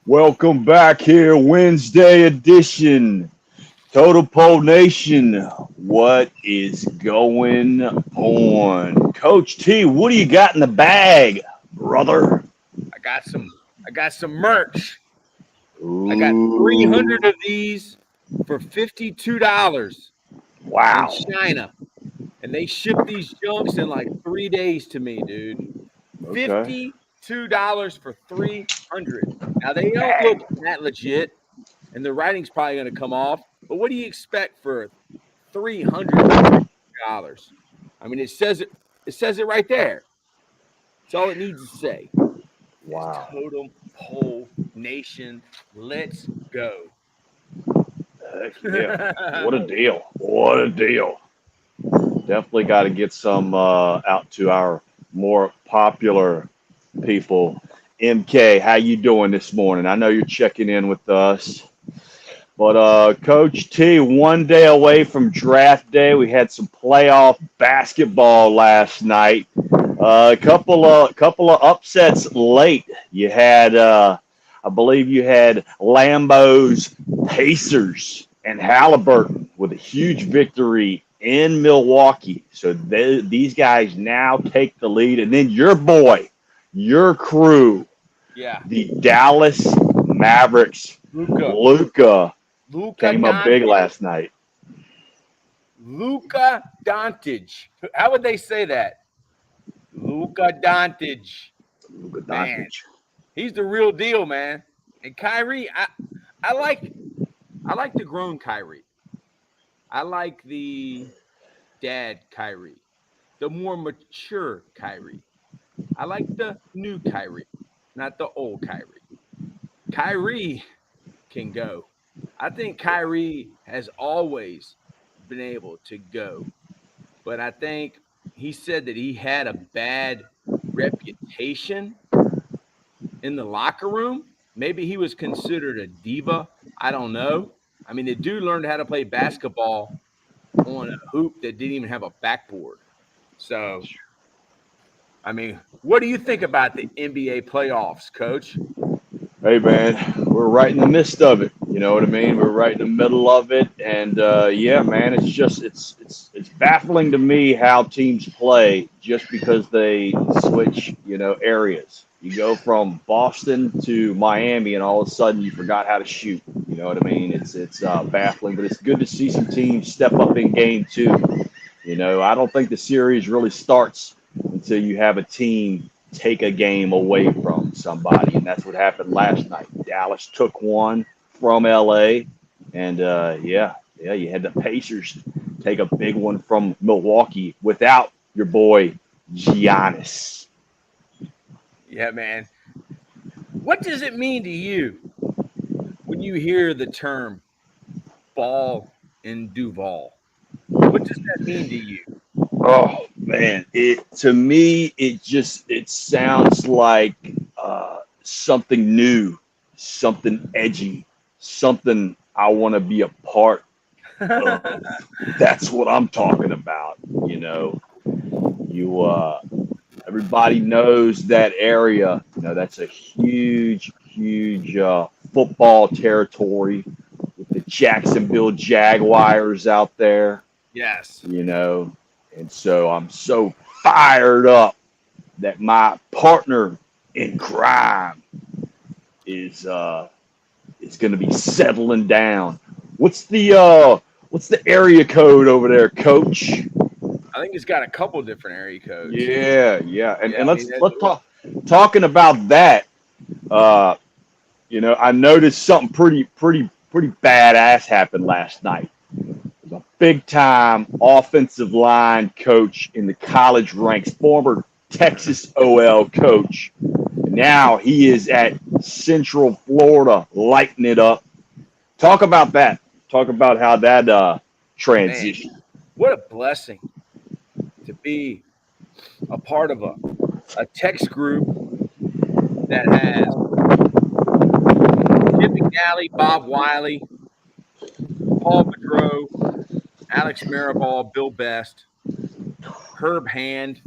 Welcome back here, Wednesday edition. Total Pole Nation, what is going on? Coach T, what do you got in the bag, brother? I got some merch. I got Ooh, 300 of these for $52 in wow. China. And they ship these junks in like 3 days to me, dude. Okay. $52 for 300. Now they don't look Bang. that legit, and the writing's probably gonna come off. But what do you expect for $300? I mean, it says it right there. It's all it needs to say. Is Wow. Totem Pole Nation. Let's go. Heck yeah. What a deal. What a deal. Definitely got to get some out to our more popular people. MK, how you doing this morning? I know you're checking in with us. But Coach T, one day away from draft day, we had some playoff basketball last night. A couple of upsets late. You had, I believe, you had Lambeau's Pacers and Halliburton with a huge victory in Milwaukee. So these guys now take the lead, and then your boy, your crew, Yeah. the Dallas Mavericks, Luca. Luca Luca came up big Doncic. last night. Luca Doncic. How would they say that? Luca Doncic. Luka Man, Doncic. he's the real deal, man. And Kyrie, I like I like the grown Kyrie. I like the dad Kyrie, the more mature Kyrie. I like the new Kyrie, not the old Kyrie. Kyrie can go. I think Kyrie has always been able to go, but I think he said that he had a bad reputation in the locker room. Maybe he was considered a diva. I don't know. I mean, the dude learned how to play basketball on a hoop that didn't even have a backboard. So, I mean, what do you think about the NBA playoffs, coach? Hey man, we're right in the midst of it. You know what I mean? We're right in the middle of it, and yeah, man, it's baffling to me how teams play just because they switch, areas. You go from Boston to Miami, and all of a sudden you forgot how to shoot. You know what I mean? It's baffling, but it's good to see some teams step up in game two. I don't think the series really starts until you have a team take a game away from somebody, and that's what happened last night. Dallas took one from LA, and yeah, you had the Pacers take a big one from Milwaukee without your boy Giannis. Yeah, man. What does it mean to you when you hear the term Ball in Duval? What does that mean to you? Oh man, it to me it sounds like something new, something edgy, something I want to be a part of. That's what I'm talking about. You know, you everybody knows that area. That's a huge football territory with the Jacksonville Jaguars out there. Yes. You know, and so I'm so fired up that my partner in crime is going to be settling down. What's the area code over there, Coach? I think it's got a couple different area codes. Yeah, and Yeah, and I mean, let's talking about that. Uh, I noticed something pretty badass happened last night. A big time offensive line coach in the college ranks, former Texas OL coach. Now he is at Central Florida, lighting it up. Talk about that. Talk about how that man, transition. what a blessing to be a part of a text group that has Chip McNally, Bob Wiley, Paul Boudreaux, Alex Mariball, Bill Best, Herb Hand,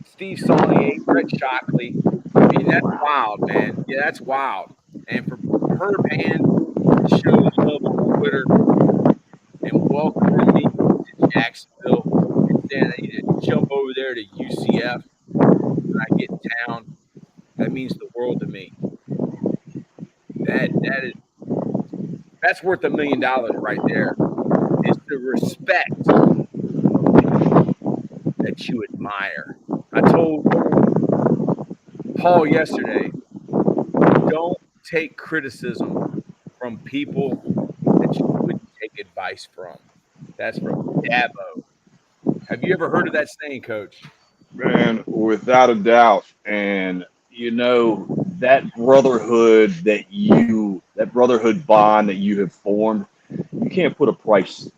Steve Saunier, Brett Shockley. I mean, that's wild, man. Yeah, that's wild. And for Herb Hand to show love on Twitter and welcoming me to Jacksonville and saying I need to jump over there to UCF when I get in town, that means the world to me. That's worth $1 million right there. Is the respect from people that you admire. I told Paul yesterday, don't take criticism from people that you wouldn't take advice from. That's from Dabo. Have you ever heard of that saying, Coach? Man, without a doubt. And that brotherhood bond that you have formed, you can't put a price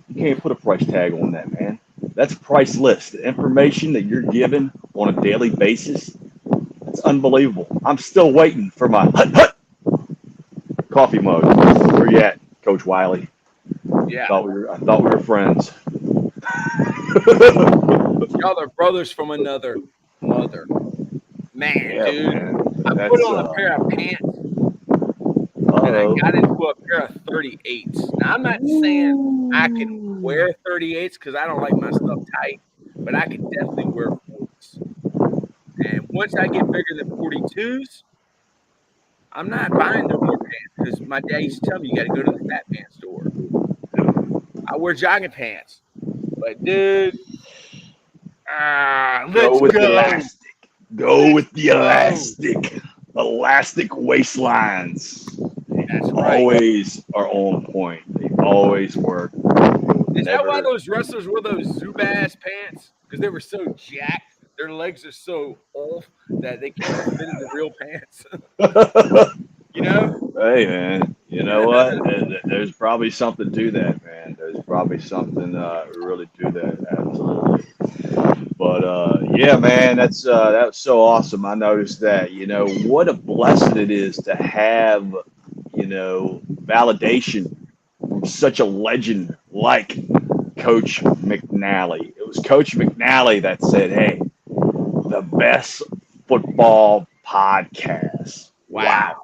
you can't put a price tag on that, man. That's priceless. The information that you're given on a daily basis, it's unbelievable. I'm still waiting for my hut coffee mug. Where you at, Coach Wiley? Yeah, I thought we were friends. y'all are brothers from another mother. Man, Yeah, dude, man. I put That's on a pair of pants and I uh-oh. got into a pair of 38s. Now, I'm not saying I can wear 38s because I don't like my stuff tight, but I can definitely wear 40s. And once I get bigger than 42s, I'm not buying no more pants because my dad used to tell me you got to go to the fat pants store. I wear jogging pants, but dude, Go let's with the go, elastic. Go let's with the go. elastic. Elastic waistlines. They That's right. always are on point. They always work. Is that why Never. those wrestlers wore those Zubaz pants? Because they were so jacked, their legs are so off that they can't fit in the real pants. You know? Hey, man. You know what? There's probably something to that, man. There's probably something really to that. Absolutely. But yeah, man, that was so awesome. I noticed that. What a blessing it is to have validation from such a legend like Coach McNally. It was Coach McNally that said, "Hey, the best football podcast." Wow. Wow,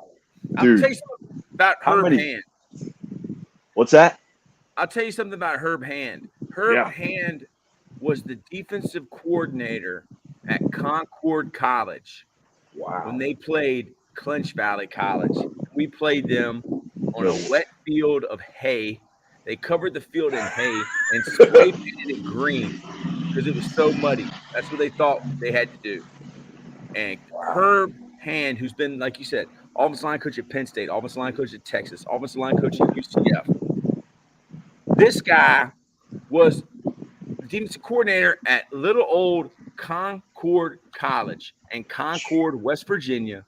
I'll tell you dude. something about How Herb many? Hand. What's that? I'll tell you something about Herb Hand. Herb Yeah. Hand was the defensive coordinator at Concord College when Wow. they played Clinch Valley College. We played them on a Good. wet field of hay. They covered the field in hay and spray painted it green because it was so muddy. That's what they thought they had to do. And Herb Hand, who's been, like you said, offensive line coach at Penn State, offensive line coach at Texas, offensive line coach at UCF. This guy was the defensive coordinator at little old Concord College in Concord, West Virginia.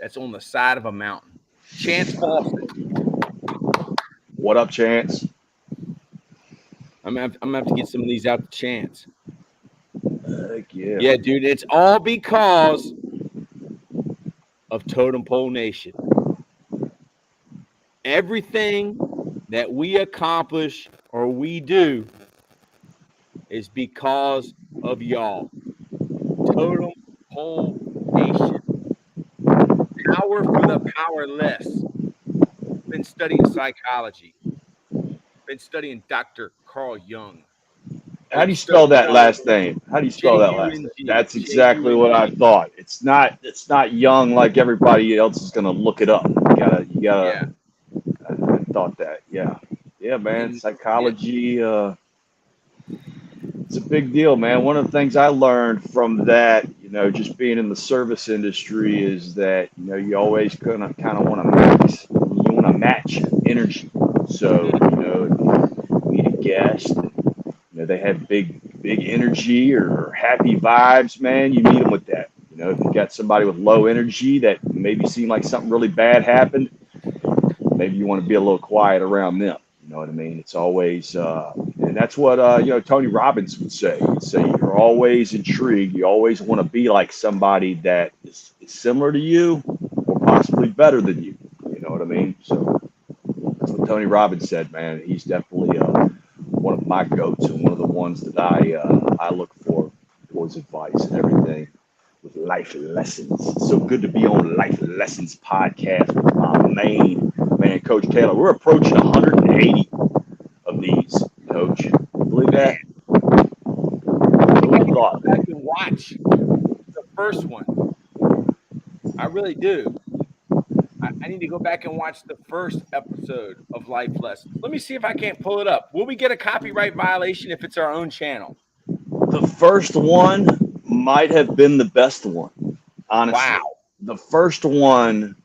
That's on the side of a mountain. Chance Fawcett. What up, Chance? I'm gonna have to get some of these out to Chance. Heck yeah. Yeah, dude, it's all because of Totem Pole Nation. Everything that we accomplish or we do is because of y'all. Totem Pole Nation. Power for the powerless. Been studying psychology. Been studying Dr. Carl Jung. How Been do you spell studying that last name? How do you spell that last name? Jung. That's exactly what I thought. It's not young like everybody else is gonna look it up. You gotta. Yeah. I thought that. Yeah. Yeah, man. And yeah, Psychology. It's a big deal, man. One of the things I learned from that, just being in the service industry, is that you always kind of want to mix. You want to match energy. So meet a guest. They have big energy or happy vibes, man. You meet them with that. If you got somebody with low energy that maybe seemed like something really bad happened, maybe you want to be a little quiet around them. You know what I mean? It's always, and that's what Tony Robbins would say. He'd say you're always intrigued. You always want to be like somebody that is similar to you or possibly better than you. You know what I mean? So that's what Tony Robbins said, man. He's definitely one of my goats and one of the ones that I look for his advice and everything. with Life Lessons. So good to be on Life Lessons podcast with my main man, Coach Taylor. We're approaching 180 of these, Coach. Believe that? Who would have thought? I can watch the first one. I really do. I need to go back and watch the first episode of Life Lessons. Let me see if I can't pull it up. Will we get a copyright violation if it's our own channel? The first one might have been the best one, honestly. Wow. The first one,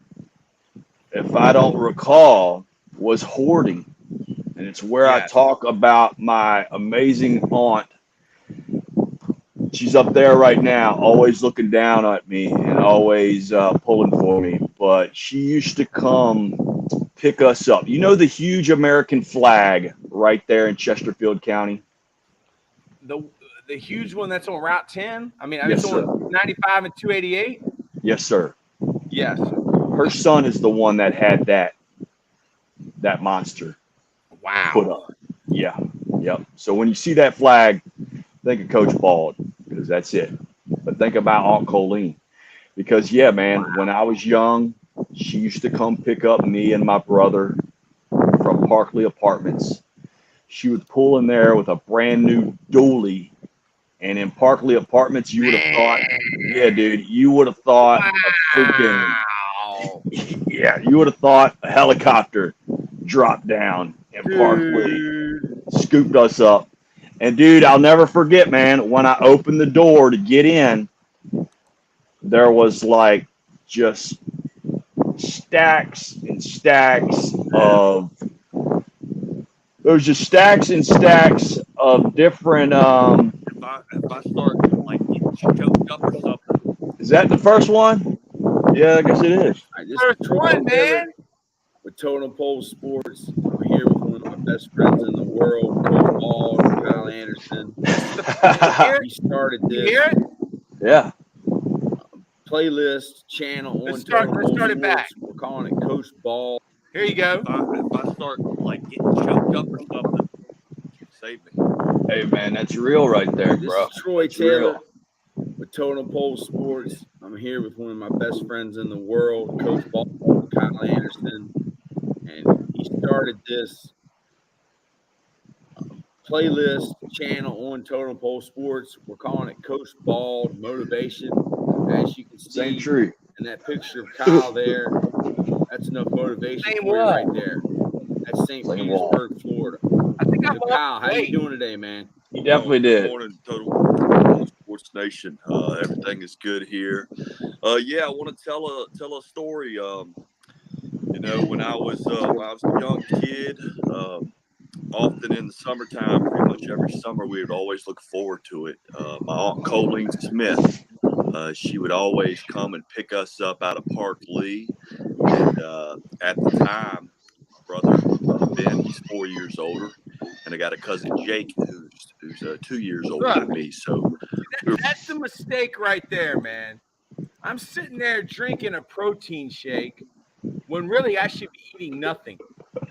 if I don't recall, was hoarding. And it's where I talk about my amazing aunt. She's up there right now, always looking down at me and always pulling for me. But she used to come pick us up. You know the huge American flag right there in Chesterfield County? The huge one that's on Route 10? I mean, Yes, it's on 95 and 288? Yes, sir. Yes. Her son is the one that had that monster Wow. put up. Yeah. Yep. So when you see that flag, think of Coach Bald, because that's it. But think about Aunt Colleen. Because, yeah, man, when I was young, she used to come pick up me and my brother from Parkley Apartments. She would pull in there with a brand new dually. And in Parkley Apartments, you would have thought, yeah, dude, you would have thought a freaking, you would have thought a helicopter dropped down in Parkley, scooped us up. And, dude, I'll never forget, man, when I opened the door to get in, there was like just stacks and stacks of, there was just stacks and stacks of different, if I start like getting choked up or something. Is that the first one? Yeah, I guess it is. First one, man. With Totem Pole Sports, I'm here with one of my best friends in the world, Coach Ball, Kyle Anderson. We started this. You hear it? Yeah. Playlist channel on Let's start it back. We're calling it Coach Ball. Here you go. If I start like getting choked up or something, save me. Hey, man, that's real right there, This bro. is Troy That's Taylor real. with Totem Pole Sports. I'm here with one of my best friends in the world, Coach Ball, Kyle Anderson. And he started this playlist channel on Totem Pole Sports. We're calling it Coach Ball Motivation. As you can see Same tree. in that picture of Kyle there, that's enough motivation Same for you wall. right there. That's St. Same Petersburg, Florida. I think So I'm Kyle, how you wait. doing today, man? He definitely Good did. morning, Total Sports Nation. Everything is good here. Yeah, I want to tell a story. You know, when I was a young kid, often in the summertime, pretty much every summer, we would always look forward to it. My Aunt Colleen Smith, she would always come and pick us up out of Park Lee. And at the time, my brother Ben, he's 4 years older, and I got a cousin Jake who's 2 years older than me. So That's the mistake right there, man. I'm sitting there drinking a protein shake when really I should be eating nothing.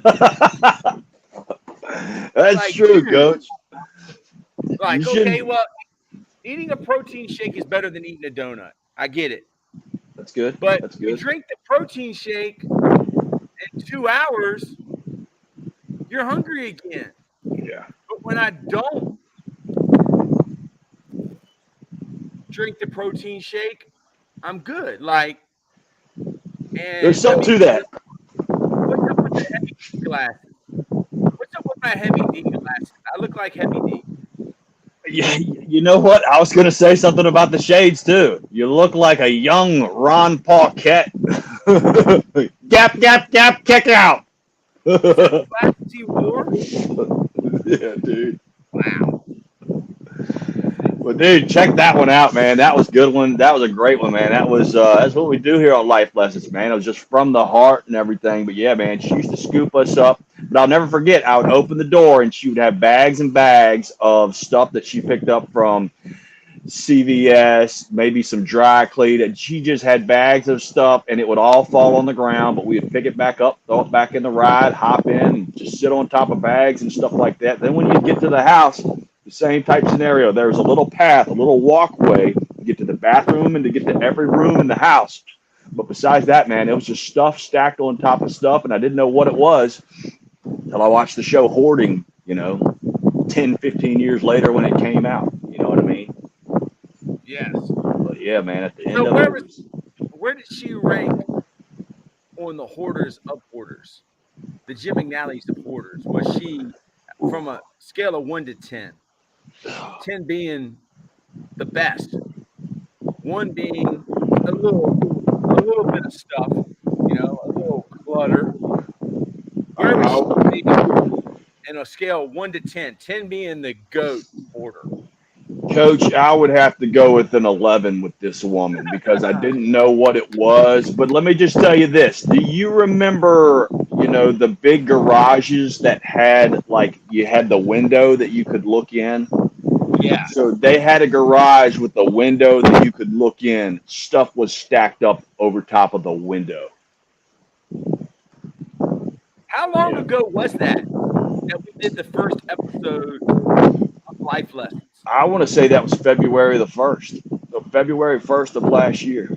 That's Like, true, dude. Coach. Like, You shouldn't- okay, well, eating a protein shake is better than eating a donut. I get it. That's good. But That's you good. drink the protein shake in 2 hours, you're hungry again. Yeah. But when I don't drink the protein shake, I'm good. Like, and There's something to that. What's up with the heavy D glasses? What's up with my heavy D glasses? I look like heavy D. Yeah, you know what? I was going to say something about the shades, too. You look like a young Ron Paquette. Gap, gap, gap, kick out. Glasses he wore? Yeah, dude. Wow. Well, dude, check that one out, man. That was a good one. That was a great one, man. That's what we do here on Life Lessons, man. It was just from the heart and everything. But yeah, man, she used to scoop us up. But I'll never forget, I would open the door and she would have bags and bags of stuff that she picked up from CVS, maybe some dry clean, and she just had bags of stuff, and it would all fall on the ground, but we would pick it back up, throw it back in the ride, hop in, and just sit on top of bags and stuff like that. Then when you get to the house, the same type scenario. There's a little path, a little walkway to get to the bathroom and to get to every room in the house. But besides that, man, it was just stuff stacked on top of stuff, and I didn't know what it was until I watched the show Hoarding, 10, 15 years later when it came out. You know what I mean? Yes. But yeah, man, at the end So of it was, where did she rank on the Hoarders of Hoarders? The Jim McNally's of Hoarders. Was she from a scale of 1 to 10? 10 being the best, 1 being a little bit of stuff, a little clutter. Where was she in a scale of 1 to 10? 10 being the GOAT order. Coach, I would have to go with an 11 with this woman because I didn't know what it was. But let me just tell you this. Do you remember, the big garages that had, like, you had the window that you could look in? Yeah. So they had a garage with a window that you could look in. Stuff was stacked up over top of the window. How long Yeah. ago was that we did the first episode of Life Lessons? I want to say that was February the 1st. So February 1st of last year.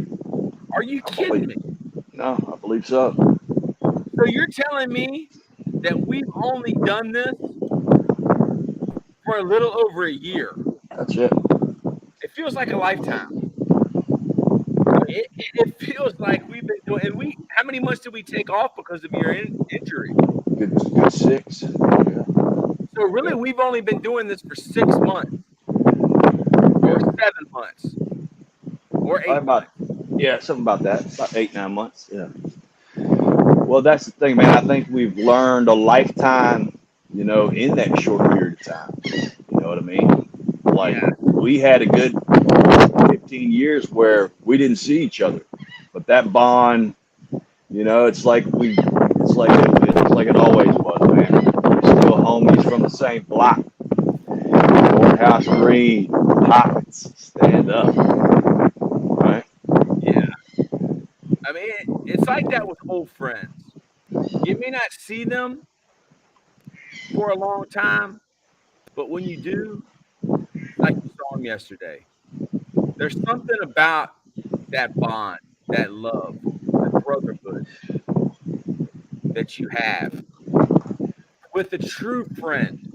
Are you kidding me? No, I believe so. So you're telling me that we've only done this for a little over a year? That's it. It feels like a lifetime. It feels like we've been doing. And how many months did we take off because of your injury? Good 6. Yeah. So really, we've only been doing this for 6 months, or 7 months, or 8 months. Yeah, something about that. About 8, 9 months. Yeah. Well, that's the thing, man. I think we've learned a lifetime, in that short period of time. You know what I mean? Like, we had a good 15 years where we didn't see each other, but that bond, it's like it always was, man. We're still homies from the same block. Courthouse Green, Pockets, stand up, right? Yeah. I mean, it's like that with old friends. You may not see them for a long time, but when you do, like you saw them yesterday, there's something about that bond, that love, that brotherhood that you have with a true friend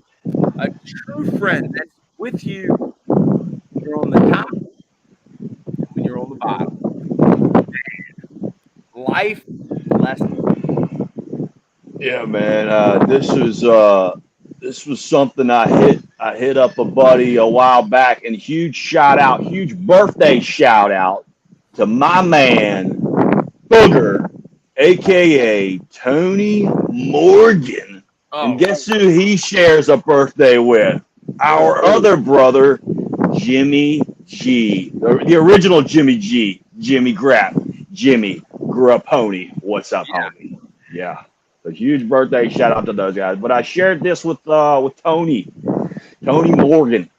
that's with you when you're on the top, when you're on the bottom. Life lesson. Yeah, man. This was something I hit up a buddy a while back, and huge birthday shout out to my man Booger, aka Tony Morgan. And guess who he shares a birthday with? Our other brother, Jimmy G, the original Jimmy G, Jimmy Grapp, Jimmy Grapponi. What's up, homie? Yeah. A huge birthday shout out to those guys. But I shared this with Tony Morgan.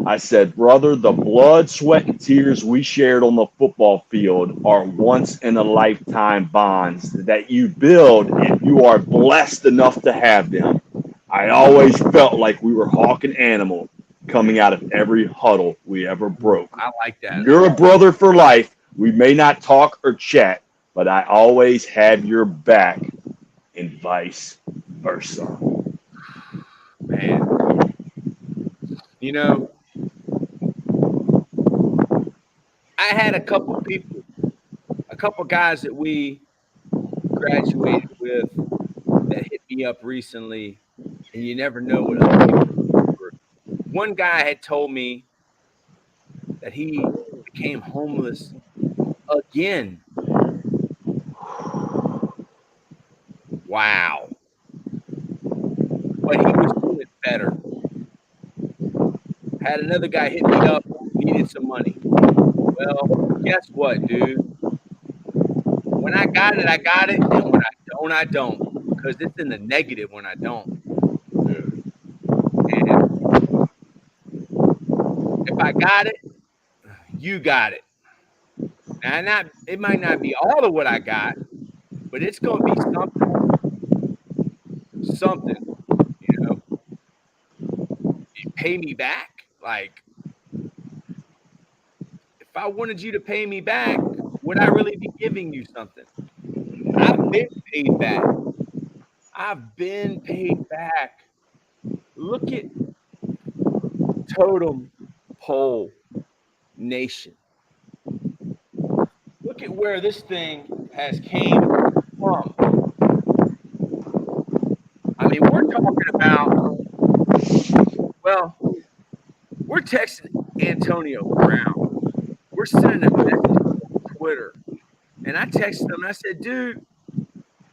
I said, brother, the blood, sweat, and tears we shared on the football field are once in a lifetime bonds that you build if you are blessed enough to have them. I always felt like we were hawk and animal coming out of every huddle we ever broke. I like that. You're a brother for life. We may not talk or chat, but I always have your back, and vice versa. Man. I had a couple guys that we graduated with that hit me up recently, and you never know what other people do. One guy had told me that he became homeless again. Wow. But he was doing better. Had another guy hit me up, needed some money. Well, guess what, dude? When I got it, I got it. And when I don't, I don't. Because it's in the negative when I don't. And if I got it, you got it. Now, it might not be all of what I got, but it's going to be something, You pay me back. Like, if I wanted you to pay me back, would I really be giving you something? I've been paid back. I've been paid back. Look at Totem Pole Nation. Look at where this thing has came from. I mean, we're talking about, well, we're texting Antonio Brown. We're sending a message on Twitter. And I texted him, I said, dude,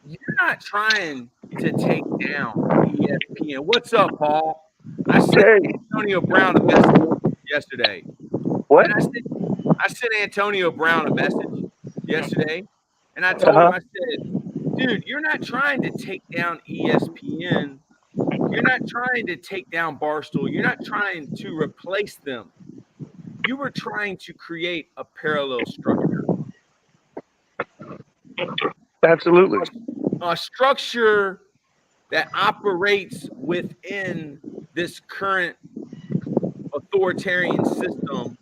you're not trying to take down ESPN. What's up, Paul? I sent Antonio Brown a message yesterday. What? And I sent Antonio Brown a message yesterday. And I told him, I said, dude, you're not trying to take down ESPN. You're not trying to take down Barstool. You're not trying to replace them. You were trying to create a parallel structure. Absolutely. A structure that operates within this current authoritarian system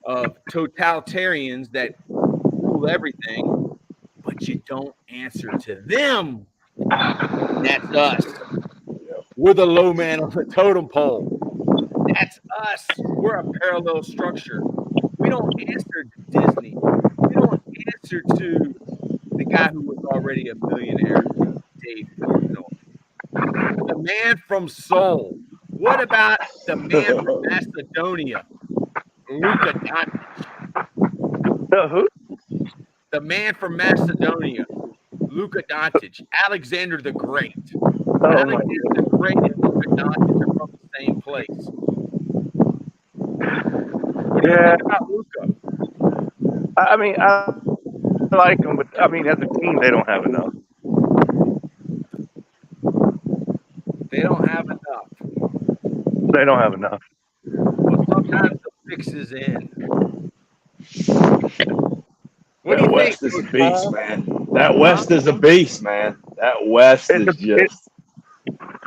of totalitarians that rule everything, but you don't answer to them. That's us. We're the low man on the totem pole. That's us. We're a parallel structure. We don't answer to Disney. We don't answer to the guy who was already a millionaire, Dave Portnoy. The man from Seoul. What about the man from Macedonia, Luka Doncic? Who? The man from Macedonia, Luka Doncic. Alexander the Great. Alexander the Great and Luka Doncic are from the same place. What do you think about Luka? I mean, I like them, but I mean, as a team, they don't have enough. They don't have enough. They don't have enough. Well, sometimes the fix is in. What do That you West think, is a Coach beast, Paul? man. That West is a beast, man. That West is just.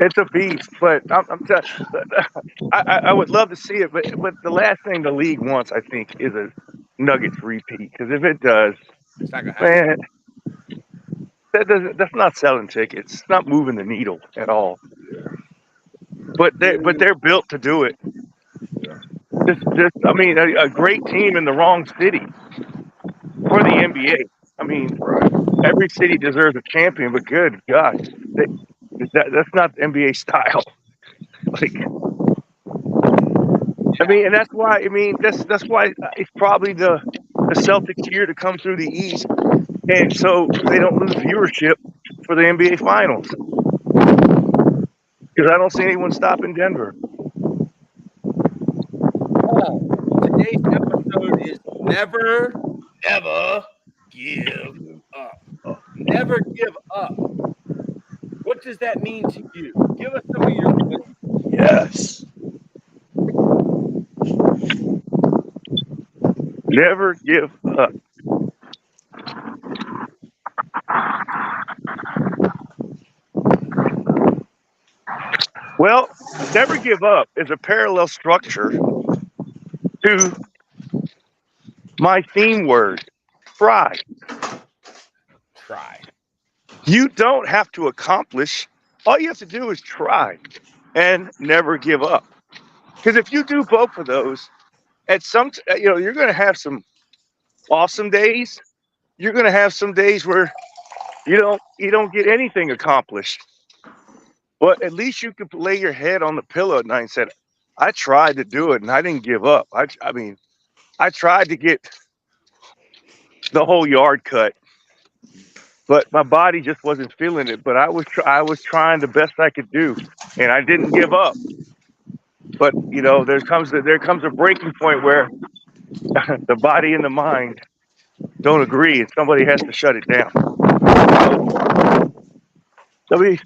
It's a beast, but I would love to see it, but the last thing the league wants, I think, is a Nuggets repeat. Because if it does, It's not gonna happen. man, that's not selling tickets. It's not moving the needle at all. But they're built to do it. Just I mean, a great team in the wrong city for the NBA. I mean, every city deserves a champion, but good God, that's not the NBA style. Like, I mean, and that's why. I mean, that's why it's probably the Celtics here to come through the East, and so they don't lose viewership for the NBA Finals. Because I don't see anyone stopping Denver. Today's episode is never give up. Never give up. What does that mean to you? Give us some of your wisdom. Yes. Never give up. Well, never give up is a parallel structure to my theme word, try. Try. You don't have to accomplish. All you have to do is try and never give up. Because if you do both of those, at some, you're going to have some awesome days. You're going to have some days where you don't get anything accomplished. But at least you could lay your head on the pillow at night and said, I tried to do it and I didn't give up. I mean, I tried to get the whole yard cut, but my body just wasn't feeling it. But I was trying the best I could do, and I didn't give up. But there comes a breaking point where the body and the mind don't agree, and somebody has to shut it down. So be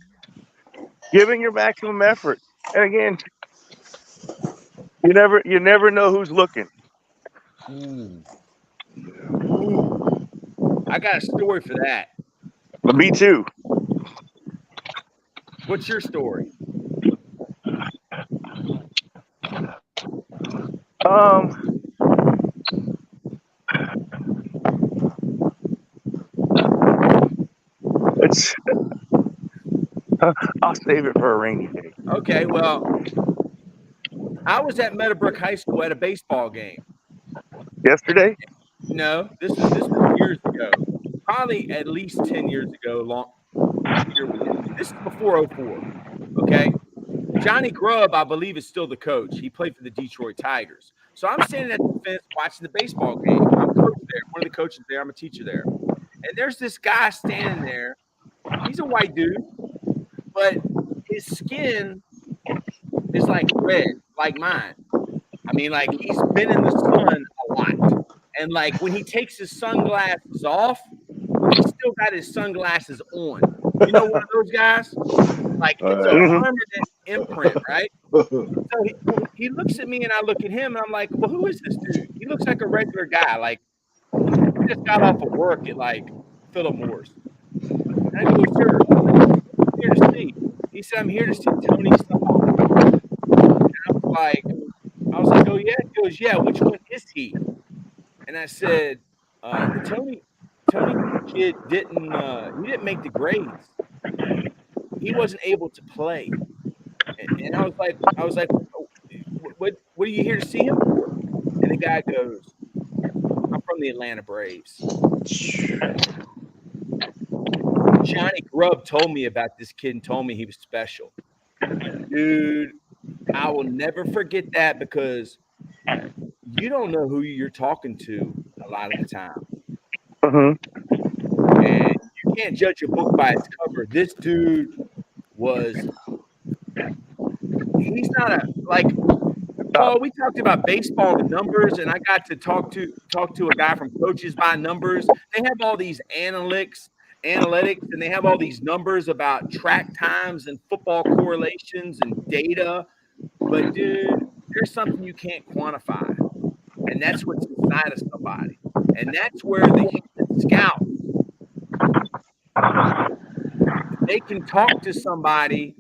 giving your maximum effort, and again, you never know who's looking. I got a story for that. But me too. What's your story? I'll save it for a rainy day. Okay, well, I was at Meadowbrook High School at a baseball game. Yesterday? No, this was years ago. Probably at least 10 years ago. This is before 04. Okay. Johnny Grubb, I believe, is still the coach. He played for the Detroit Tigers. So I'm standing at the fence watching the baseball game. I'm a coach there, one of the coaches there. I'm a teacher there. And there's this guy standing there. He's a white dude, but his skin is like red, like mine. I mean, like he's been in the sun a lot. And like when he takes his sunglasses off, he's still got his sunglasses on. You know, one of those guys? Like it's a permanent imprint, right? So he looks at me and I look at him and I'm like, well, who is this dude? He looks like a regular guy. Like he just got off of work at like Philip Morris. And I go, sir, I'm here to see. He said, I'm here to see Tony Song. And I was like, oh yeah? He goes, yeah, which one is he? And I said, the Tony kid didn't make the grades. He wasn't able to play. And I was like, what are you here to see him for? And the guy goes, I'm from the Atlanta Braves. Johnny Grubb told me about this kid and told me he was special. Dude, I will never forget that because you don't know who you're talking to a lot of the time. Mm-hmm. And you can't judge a book by its cover. This dude he's not Paul, we talked about baseball and numbers, and I got to talk to a guy from Coaches by Numbers. They have all these analytics, and they have all these numbers about track times and football correlations and data. But dude, there's something you can't quantify, and that's what's inside of somebody. And that's where the scouts, they can talk to somebody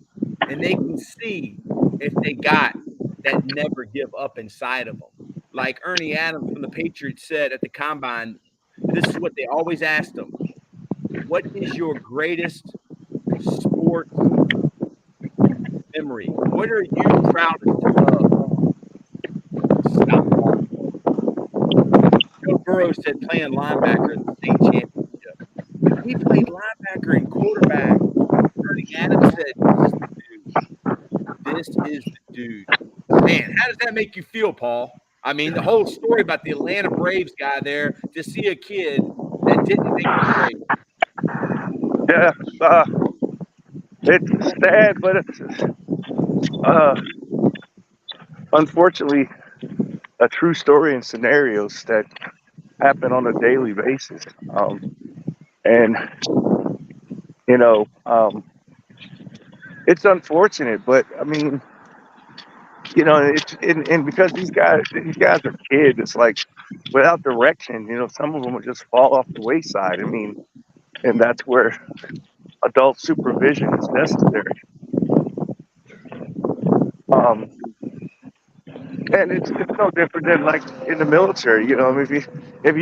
and they can see if they got that never give up inside of them. Like Ernie Adams from the Patriots said at the Combine, this is what they always asked him. What is your greatest sport memory? What are you proudest of? Stop. Joe Burrow said playing linebacker in the state championship. He played linebacker and quarterback. Ernie Adams said, this is the dude. Man, how does that make you feel, Paul? I mean, the whole story about the Atlanta Braves guy there, to see a kid that didn't make the Braves. Yeah, it's sad, but it's unfortunately a true story and scenarios that happen on a daily basis. And you know, it's unfortunate, but I mean, you know, it's and because these guys are kids, it's like without direction, you know, some of them will just fall off the wayside. I mean, and that's where adult supervision is necessary. And it's no different than like in the military, you know. I mean, if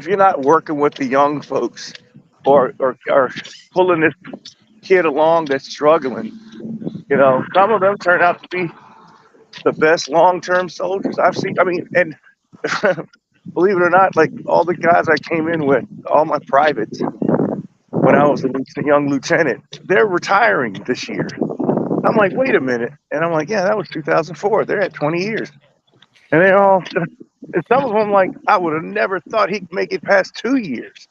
you're not working with the young folks or pulling this kid along that's struggling, you know, some of them turn out to be the best long-term soldiers I've seen. I mean, and believe it or not, like all the guys I came in with, all my privates, when I was a young lieutenant, they're retiring this year. I'm like, wait a minute. And I'm like, yeah, that was 2004. They're at 20 years. And they're all, and some of them, like, I would have never thought he'd make it past 2 years.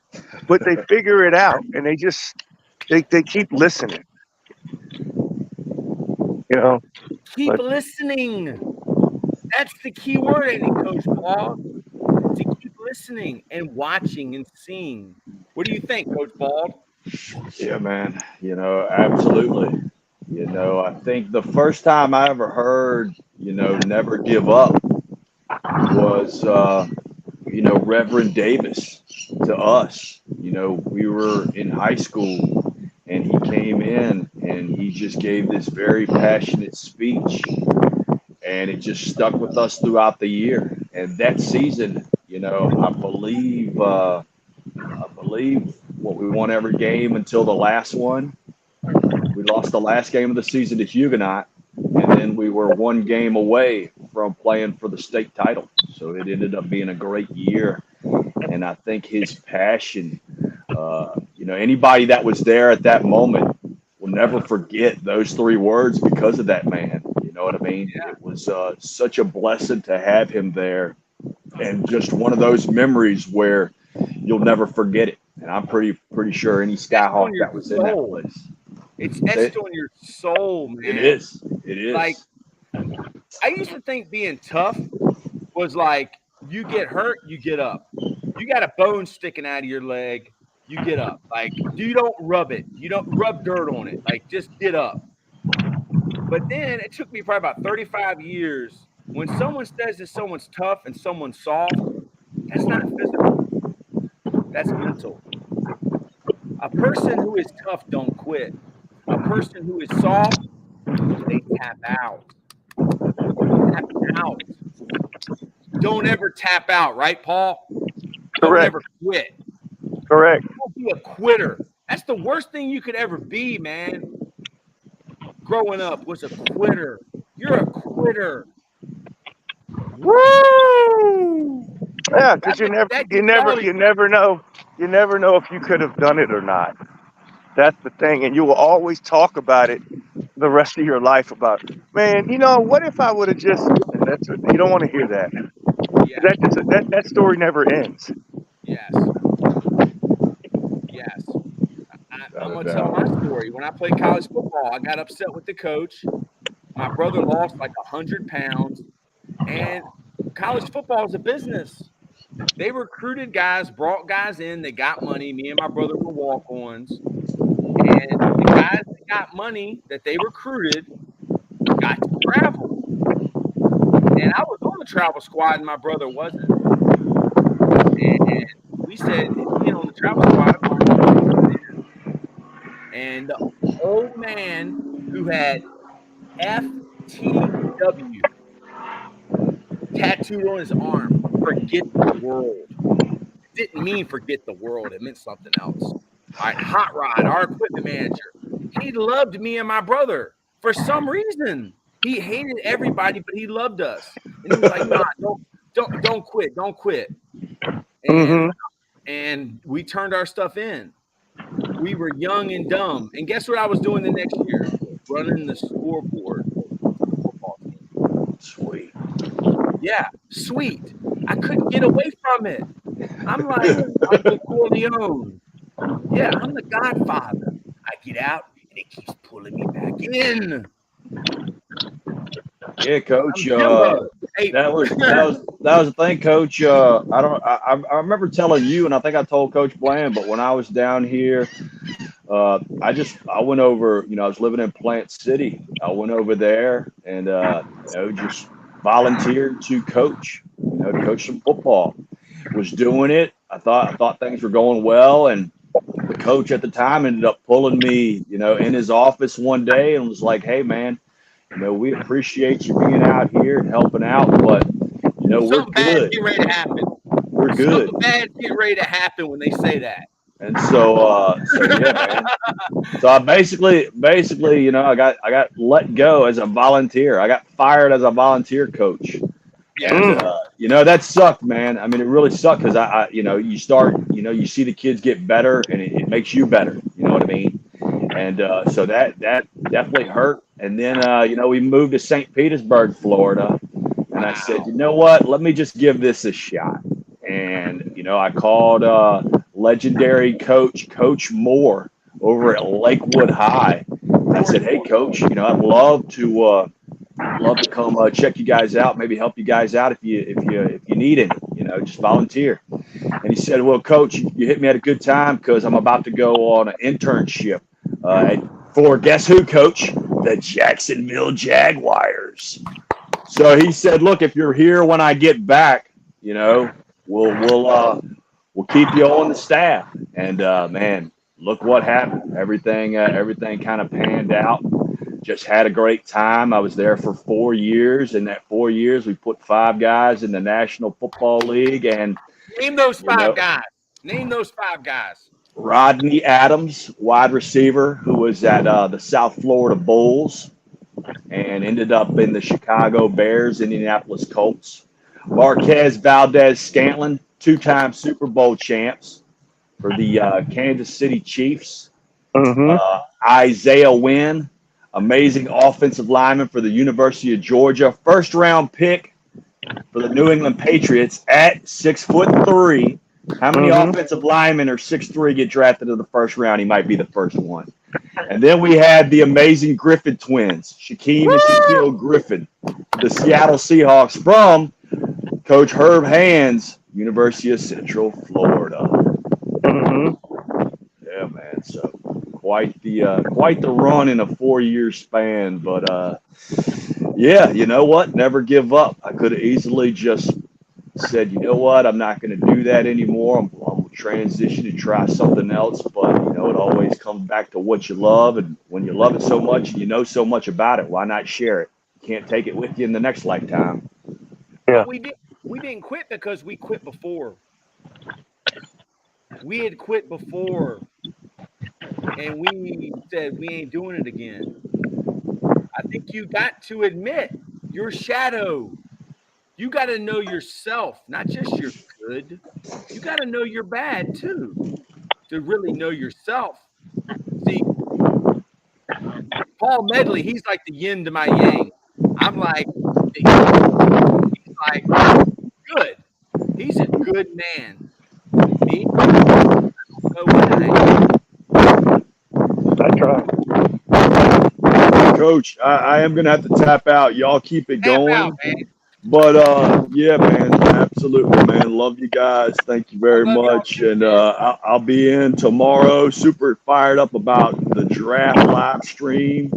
But they figure it out, and they just, they keep listening. You know? Keep listening. That's the key word, ain't it, Coach Paul? To keep listening and watching and seeing. What do you think, Coach Bald? Yeah, man. You know, absolutely. You know, I think the first time I ever heard, you know, never give up was, you know, Reverend Davis to us. You know, we were in high school and he came in and he just gave this very passionate speech and it just stuck with us throughout the year. And that season, you know, I believe what we won every game until the last one. we lost the last game of the season to Huguenot, and then we were one game away from playing for the state title. So it ended up being a great year. And I think his passion, anybody that was there at that moment will never forget those 3 words because of that man. You know what I mean? Yeah. It was such a blessing to have him there, and just one of those memories where you'll never forget it. And I'm pretty sure any Skyhawk that was in that place. It's etched on your soul, man. It is. It is. Like, I used to think being tough was like you get hurt, you get up. You got a bone sticking out of your leg, you get up. Like, you don't rub it. You don't rub dirt on it. Like, just get up. But then it took me probably about 35 years. When someone says that someone's tough and someone's soft, that's not physical. That's mental. A person who is tough don't quit. A person who is soft, they tap out. Tap out. Don't ever tap out, right, Paul? Don't Correct. ever quit. Correct. Don't be a quitter. That's the worst thing you could ever be, man. Growing up was a quitter. You're a quitter. Woo! Yeah, because you never know if you could have done it or not. That's the thing, and you will always talk about it the rest of your life. About, man, what if I would have just? And you don't want to hear that. Yeah. That story never ends. Yes. Yes. I'm going to tell my story. When I played college football, I got upset with the coach. My brother lost like 100 pounds. And college football is a business. They recruited guys, brought guys in. They got money. Me and my brother were walk-ons. And the guys that got money that they recruited got to travel. And I was on the travel squad, and my brother wasn't. And we said, on the travel squad, and the old man who had FTW tattooed on his arm, forget the world. It didn't mean forget the world. It meant something else. All right, Hot Rod, our equipment manager, he loved me and my brother for some reason. He hated everybody, but he loved us. And he was like, nah, don't quit. Don't quit. And we turned our stuff in. We were young and dumb. And guess what I was doing the next year? Running the scoreboard football team. Sweet. Yeah, sweet. I couldn't get away from it. I'm like Uncle Corleone. Yeah, I'm the Godfather. I get out and it keeps pulling me back in. Yeah, Coach. Hey, That was the thing, Coach. I remember telling you, and I think I told Coach Bland, but when I was down here, I went over. I was living in Plant City. I went over there and just volunteered to coach. To coach some football. Was doing it. I thought things were going well, and the coach at the time ended up pulling me, in his office one day and was like, "Hey, man. We appreciate you being out here and helping out, but we're good. Getting ready to happen. We're good. Something bad getting ready to happen when they say that." And so yeah, man. So I basically, I got let go as a volunteer. I got fired as a volunteer coach. Yeah. And, that sucked, man. I mean, it really sucked because you start, you see the kids get better and it makes you better. You know what I mean? And so that definitely hurt. And then, we moved to St. Petersburg, Florida. And I said, you know what? Let me just give this a shot. And, I called legendary Coach Moore over at Lakewood High. I said, "Hey, Coach, I'd love to come check you guys out, maybe help you guys out if you need it, just volunteer." And he said, "Well, Coach, you hit me at a good time because I'm about to go on an internship for guess who, Coach? The Jacksonville Jaguars." So he said, "Look, if you're here when I get back, we'll keep you on the staff." And man, look what happened. Everything kind of panned out. Just had a great time. I was there for 4 years. In that 4 years, we put 5 guys in the National Football League. And name those 5 guys. Name those 5 guys. Rodney Adams, wide receiver, who was at the South Florida Bulls and ended up in the Chicago Bears, Indianapolis Colts. Marquez Valdez Scantlin, two-time Super Bowl champs for the Kansas City Chiefs. Mm-hmm. Isaiah Wynn, amazing offensive lineman for the University of Georgia. First-round pick for the New England Patriots at 6'3". How many offensive linemen are 6'3" get drafted in the first round? He might be the first one. And then we had the amazing Griffin twins, Shaquem and Shaquille Griffin, the Seattle Seahawks from Coach Herb Hands, University of Central Florida. Mm-hmm. Yeah, man. So quite the run in a 4-year span. But yeah, you know what? Never give up. I could have easily just said, you know what? I'm not going to do that anymore. I'm transition to try something else. But you know, it always comes back to what you love, and when you love it so much and you know so much about it, why not share it? You can't take it with you in the next lifetime. Yeah. We didn't quit because we quit before. We had quit before, and we said we ain't doing it again. I think you got to admit your shadow. You got to know yourself, not just your good. You got to know your bad too, to really know yourself. See, Paul Medley, he's like the yin to my yang. I'm like, he's like good. He's a good man. Me, I don't know what I am. I try. Coach, I am gonna have to tap out. Y'all keep it Tap going. out, man. But yeah, man, absolutely, man. Love you guys. Thank you very I love y'all much. too, And man. I'll be in tomorrow. Super fired up about the draft live stream.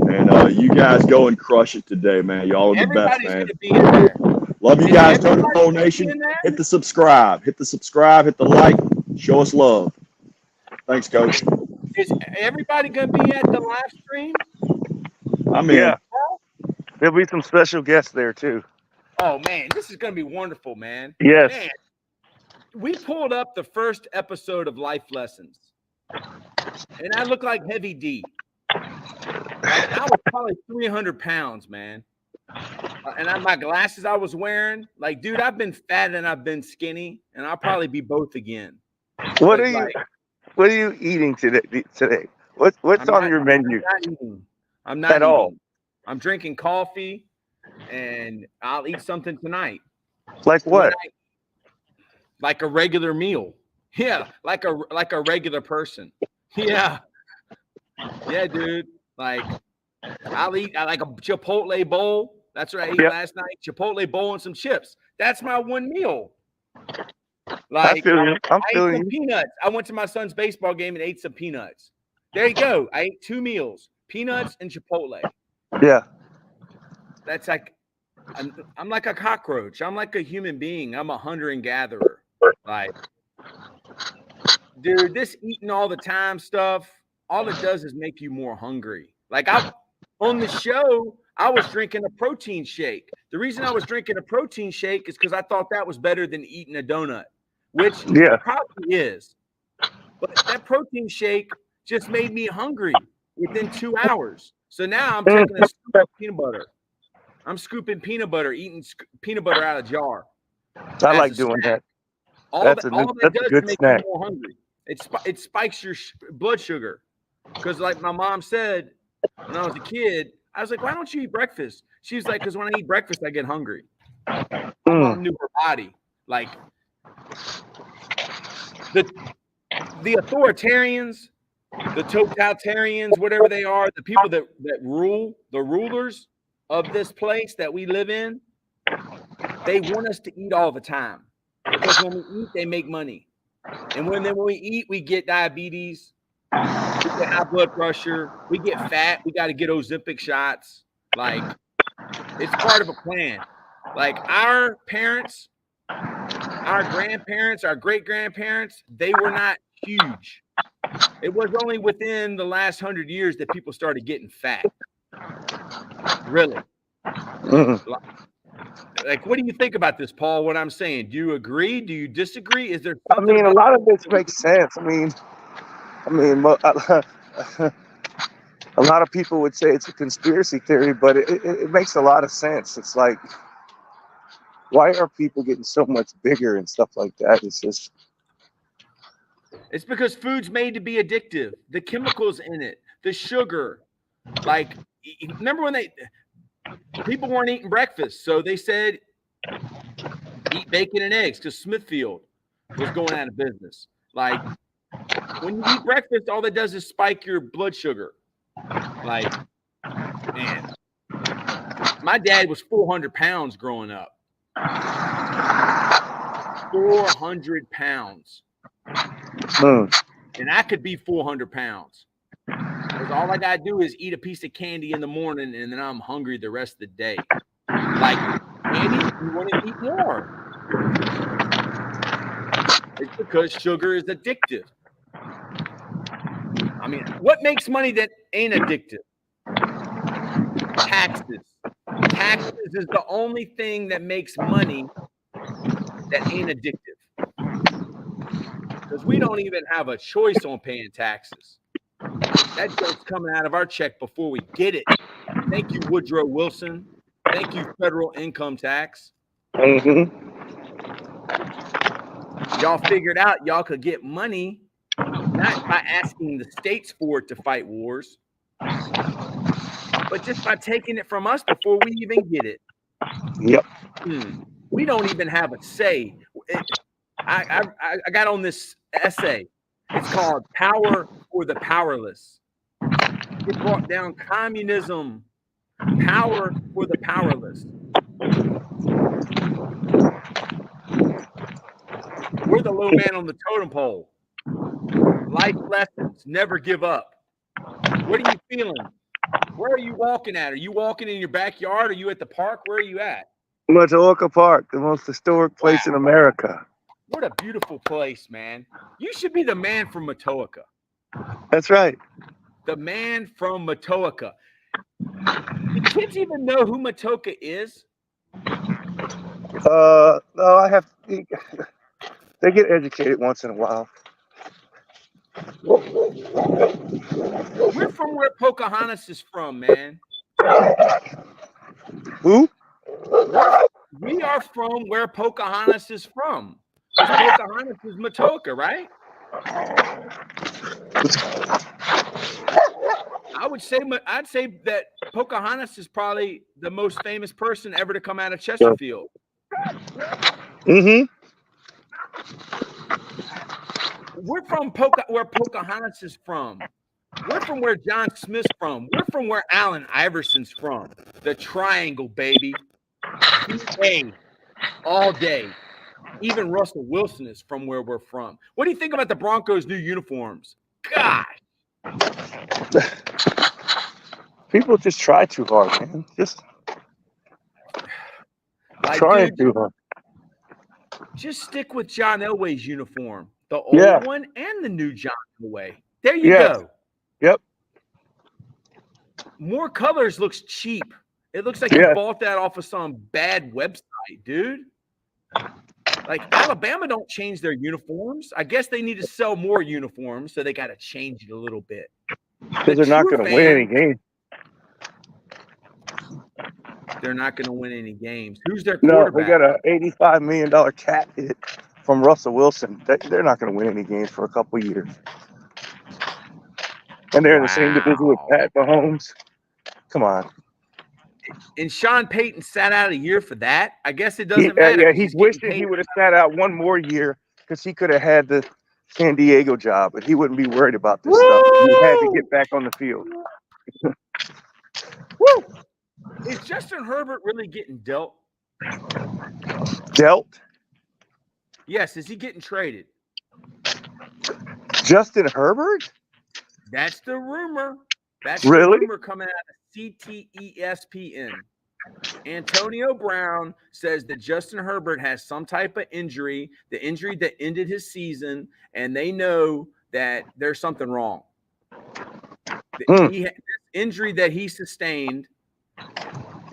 And you guys go and crush it today, man. Y'all are the best, Everybody's man. gonna be in there. Love you Is guys, Total everybody Bowl gonna be Nation. in there? Hit the subscribe, hit the like, show us love. Thanks, Coach. Is everybody gonna be at the live stream? I'm in. Yeah. There'll be some special guests there too. Oh man, this is gonna be wonderful, man. Yes. Man, we pulled up the first episode of Life Lessons, and I look like Heavy D. Like I was probably 300 pounds, man. And my glasses I was wearing, like, dude, I've been fat and I've been skinny, and I'll probably be both again. What But, are you like, What are you eating today? What's I'm on not- your menu? I'm not At all? eating. I'm drinking coffee, and I'll eat something tonight. Like what? Like a regular meal. Yeah, like a regular person. Yeah. Yeah, dude. Like I'll eat like a Chipotle bowl. That's what I ate Yep. last night. Chipotle bowl and some chips. That's my one meal. I Like feel you. I'm I ate feeling some you. peanuts. I went to my son's baseball game and ate some peanuts. There you go. I ate 2 meals: peanuts and Chipotle. Yeah. That's like I'm like a cockroach. I'm like a human being. I'm a hunter and gatherer. Like, dude, this eating all the time stuff, all it does is make you more hungry. Like on the show, I was drinking a protein shake. The reason I was drinking a protein shake is because I thought that was better than eating a donut, which Yeah. probably is. But that protein shake just made me hungry within 2 hours. So now I'm taking a scoop of peanut butter. I'm scooping peanut butter, eating peanut butter out of a jar. I as like a doing snack. that. All That's that a does good is make snack. you more hungry. It spikes your blood sugar. Because like my mom said when I was a kid, I was like, why don't you eat breakfast? She was like, because when I eat breakfast, I get hungry. My mom knew her body. Like the authoritarians, the totalitarians, whatever they are, the people that rule, the rulers of this place that we live in, they want us to eat all the time. Because when we eat, they make money. And when we eat, we get diabetes, we get high blood pressure, we get fat, we got to get Ozempic shots. Like, it's part of a plan. Like, our parents, our grandparents, our great-grandparents, they were not huge. It was only within the last 100 years that people started getting fat. Really. Like, what do you think about this, Paul, what I'm saying? Do you agree? Do you disagree? Is there I something mean, a about lot of this makes sense. I mean, I mean, a lot of people would say it's a conspiracy theory, but it makes a lot of sense. It's like, why are people getting so much bigger and stuff like that? It's just, It's because food's made to be addictive. The chemicals in it, the sugar. Like, remember when people weren't eating breakfast, so they said eat bacon and eggs because Smithfield was going out of business. Like, when you eat breakfast, all that does is spike your blood sugar. Like, man, my dad was 400 pounds growing up. 400 pounds. And I could be 400 pounds. Because all I got to do is eat a piece of candy in the morning, and then I'm hungry the rest of the day. Like, candy, you want to eat more. It's because sugar is addictive. I mean, what makes money that ain't addictive? Taxes. Taxes is the only thing that makes money that ain't addictive. Because we don't even have a choice on paying taxes. That joke's coming out of our check before we get it. Thank you, Woodrow Wilson. Thank you, federal income tax. Y'all figured out y'all could get money not by asking the states for it to fight wars, but just by taking it from us before we even get it. Yep. We don't even have a say. I got on this essay. It's called Power for the Powerless. It brought down communism. Power for the powerless. We're the low man on the totem pole. Life lessons. Never give up. What are you feeling? Where are you walking at? Are you walking in your backyard? Are you at the park? Where are you at? Matoaka Park, the most historic place in America. What a beautiful place, man. You should be the man from Matoaka. That's right. The man from Matoaka. Do kids even know who Matoaka is? No, I have. They get educated once in a while. We're from where Pocahontas is from, man. Who? We are from where Pocahontas is from. Pocahontas is Matoaka, right? I'd say that Pocahontas is probably the most famous person ever to come out of Chesterfield. We're from where Pocahontas is from. We're from where John Smith's from. We're from where Allen Iverson's from. The Triangle, baby. PA all day. Even Russell Wilson is from where we're from. What do you think about the Broncos' new uniforms? Gosh. People just try too hard, man. Just trying too hard. Just stick with John Elway's uniform. The old one and the new John Elway. There you go. Yep. More colors looks cheap. It looks like you bought that off of some bad website, dude. Like, Alabama don't change their uniforms. I guess they need to sell more uniforms, so they got to change it a little bit. Because they're not going to win any games. They're not going to win any games. Who's their quarterback? No, we got an $85 million cap hit from Russell Wilson. They're not going to win any games for a couple years. And they're in the same division with Pat Mahomes. Come on. And Sean Payton sat out a year for that. I guess it doesn't matter. Yeah, he's wishing he would have sat out one more year because he could have had the San Diego job, but he wouldn't be worried about this stuff. He had to get back on the field. Woo! Is Justin Herbert really getting dealt? Dealt? Yes. Is he getting traded? Justin Herbert? That's the rumor. That's really? The rumor coming out of CTESPN. Antonio Brown says that Justin Herbert has some type of injury, the injury that ended his season, and they know that there's something wrong. This injury that he sustained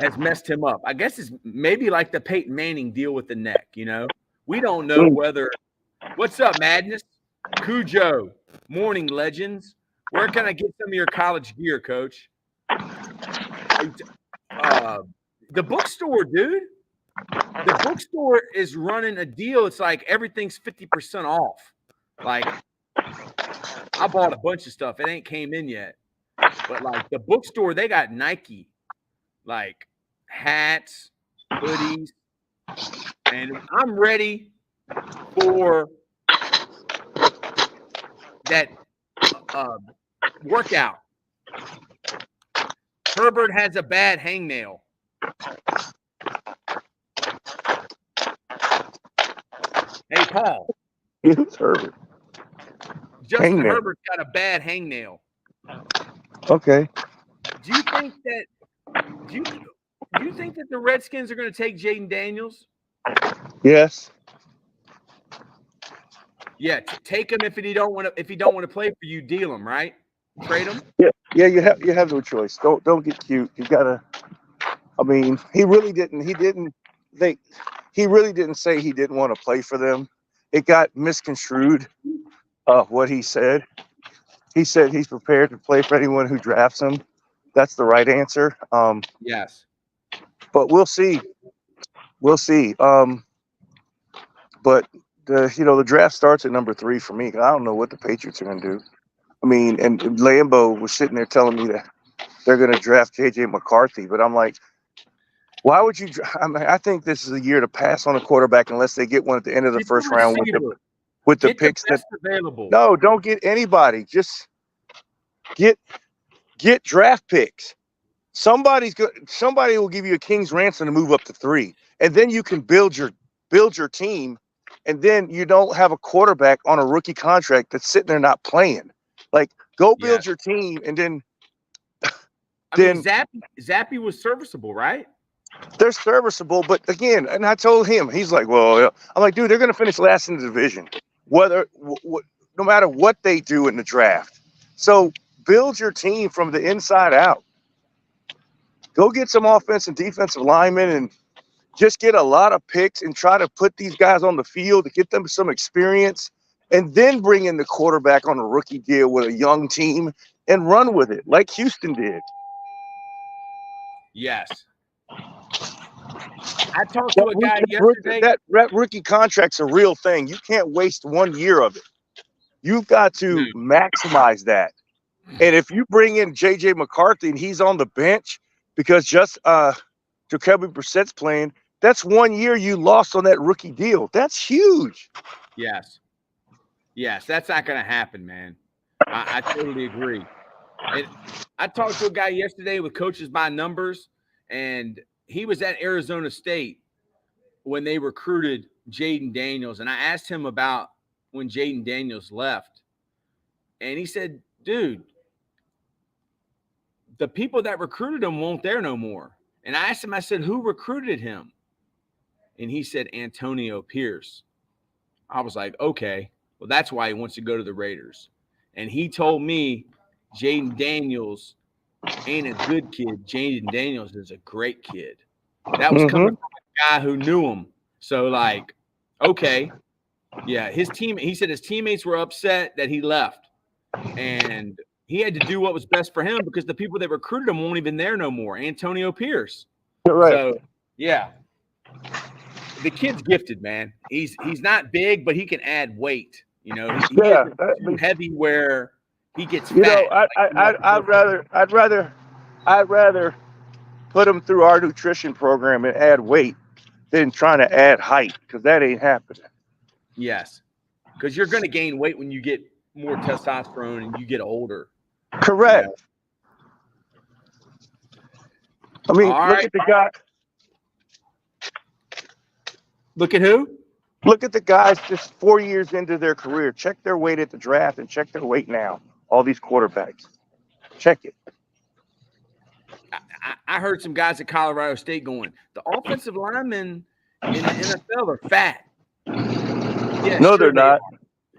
has messed him up. I guess it's maybe like the Peyton Manning deal with the neck, you know? We don't know whether – what's up, Madness? Cujo, morning legends. Where can I get some of your college gear, Coach? The bookstore, dude. The bookstore is running a deal. It's like everything's 50% off. Like, I bought a bunch of stuff. It ain't came in yet. But like the bookstore, they got Nike, like hats, hoodies, and I'm ready for that workout. Herbert has a bad hangnail. Hey, Paul. Who's Herbert? Justin Hangnail. Herbert's got a bad hangnail. Okay. Do you think that the Redskins are going to take Jaden Daniels? Yes. Yeah, take him if he don't want to play for you. Deal him, right? Trade him. Yeah. You have no choice. Don't get cute. You gotta. I mean, he really didn't. He really didn't say he didn't want to play for them. It got misconstrued. What he said. He said he's prepared to play for anyone who drafts him. That's the right answer. Yes. But we'll see. We'll see. But the draft starts at number 3 for me. I don't know what the Patriots are going to do. I mean, and Lambeau was sitting there telling me that they're going to draft J.J. McCarthy, but I'm like, why would you? I think this is a year to pass on a quarterback unless they get one at the end of the first round with the picks that available. No, don't get anybody. Just get draft picks. Somebody will give you a king's ransom to move up to 3, and then you can build your team, and then you don't have a quarterback on a rookie contract that's sitting there not playing. Like, go build your team, and then. I mean, Zappy was serviceable, right? They're serviceable, but again, and I told him, he's like, well, I'm like, dude, they're going to finish last in the division, no matter what they do in the draft. So build your team from the inside out. Go get some offensive and defensive linemen and just get a lot of picks and try to put these guys on the field to get them some experience, and then bring in the quarterback on a rookie deal with a young team and run with it like Houston did. Yes. I talked to a guy yesterday. That rookie contract's a real thing. You can't waste 1 year of it. You've got to maximize that. And if you bring in J.J. McCarthy and he's on the bench because just Jacoby Brissett's playing, that's 1 year you lost on that rookie deal. That's huge. Yes, that's not going to happen, man. I totally agree. And I talked to a guy yesterday with Coaches by Numbers, and he was at Arizona State when they recruited Jaden Daniels. And I asked him about when Jaden Daniels left. And he said, dude, the people that recruited him won't there no more. And I asked him, I said, who recruited him? And he said, Antonio Pierce. I was like, okay, well, that's why he wants to go to the Raiders. And he told me Jaden Daniels ain't a good kid. Jaden Daniels is a great kid. That was coming from a guy who knew him. So, like, okay. Yeah, he said his teammates were upset that he left. And he had to do what was best for him because the people that recruited him won't even there no more. Antonio Pierce. Right. So, yeah. The kid's gifted, man. He's not big, but he can add weight. He isn't too heavy where he gets fat. I'd rather put him through our nutrition program and add weight than trying to add height, because that ain't happening. Yes, because you're going to gain weight when you get more testosterone and you get older. Correct. I mean, look at the guy. Look at who? Look at the guys just 4 years into their career. Check their weight at the draft and check their weight now. All these quarterbacks. Check it. I heard some guys at Colorado State going, the offensive linemen in the NFL are fat. Yeah, no, they're not.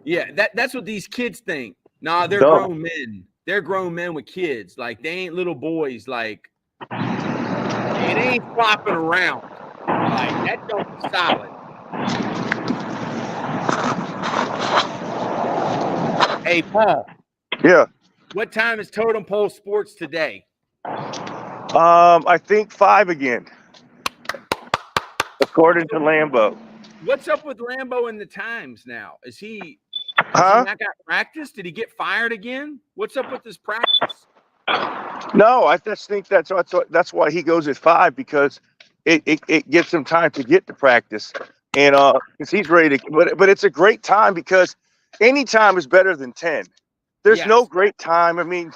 Yeah, that's what these kids think. Nah, they're grown men. They're grown men with kids. Like, they ain't little boys. Like, it ain't flopping around. Like, that don't be solid. Hey, Paul, Yeah. what time is Totem Pole Sports today? I think 5 again, according to Lambo. What's up with Lambo and the times now? Has he Huh? not got practice? Did he get fired again? What's up with his practice? No, I just think that's why he goes at 5, because it gives him time to get to practice, and because he's ready to. But it's a great time, because any time is better than 10. There's no Yes. great time. I mean,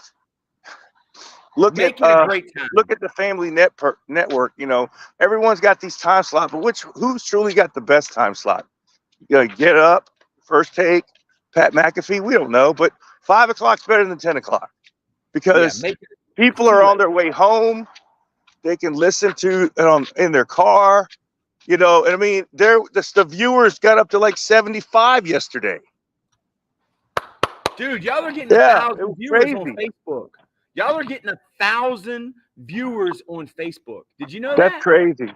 look Make it a at great time. look at the Family Network. You know, everyone's got these time slots, but who's truly got the best time slot? You know, Get Up, First Take, Pat McAfee. We don't know, but 5 o'clock's better than 10 o'clock, because make it. people are on their way home. They can listen to it in their car, you know. And I mean, the viewers got up to like 75 yesterday. Dude, y'all are getting Yeah, it 1,000 was viewers crazy. on Facebook. Y'all are getting 1,000 viewers on Facebook. Did you know That's that? crazy.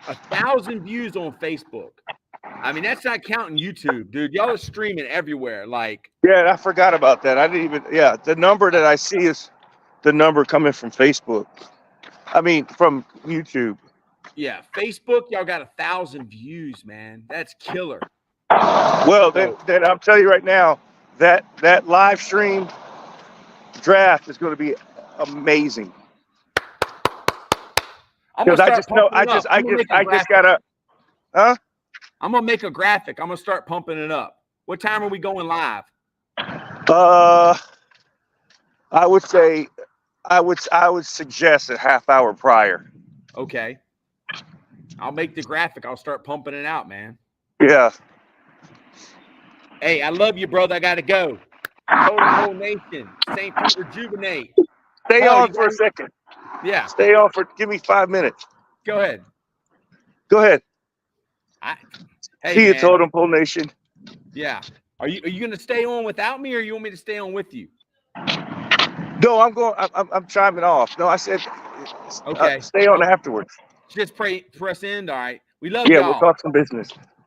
1,000 views on Facebook. I mean, that's not counting YouTube, dude. Y'all are streaming everywhere. Like, Yeah, I forgot about that. I didn't even. Yeah, the number that I see is the number coming from Facebook. I mean, from YouTube. yeah, Facebook, y'all got 1,000 views, man. That's killer. Well, then I'll tell you right now, that live stream draft is going to be amazing. I'm gonna Because I start just know, pumping it up. I just gotta. Huh? I'm gonna make a graphic. I'm gonna start pumping it up. What time are we going live? I would say, I would suggest a half hour prior. Okay. I'll make the graphic. I'll start pumping it out, man. Yeah. Hey, I love you, brother. I gotta go. Totem Pole Nation, St. Pete Rejuvenate. Stay Oh, on you for a guys- second. Yeah, Stay on give me 5 minutes. go ahead. Go ahead. Hey, See you, man. Totem Pole Nation. Yeah. Are you gonna stay on without me, or you want me to stay on with you? No, I'm going. I'm chiming off. No, I said. Okay. Stay on afterwards. Just press end. All right. We love Yeah, y'all. we'll talk some business.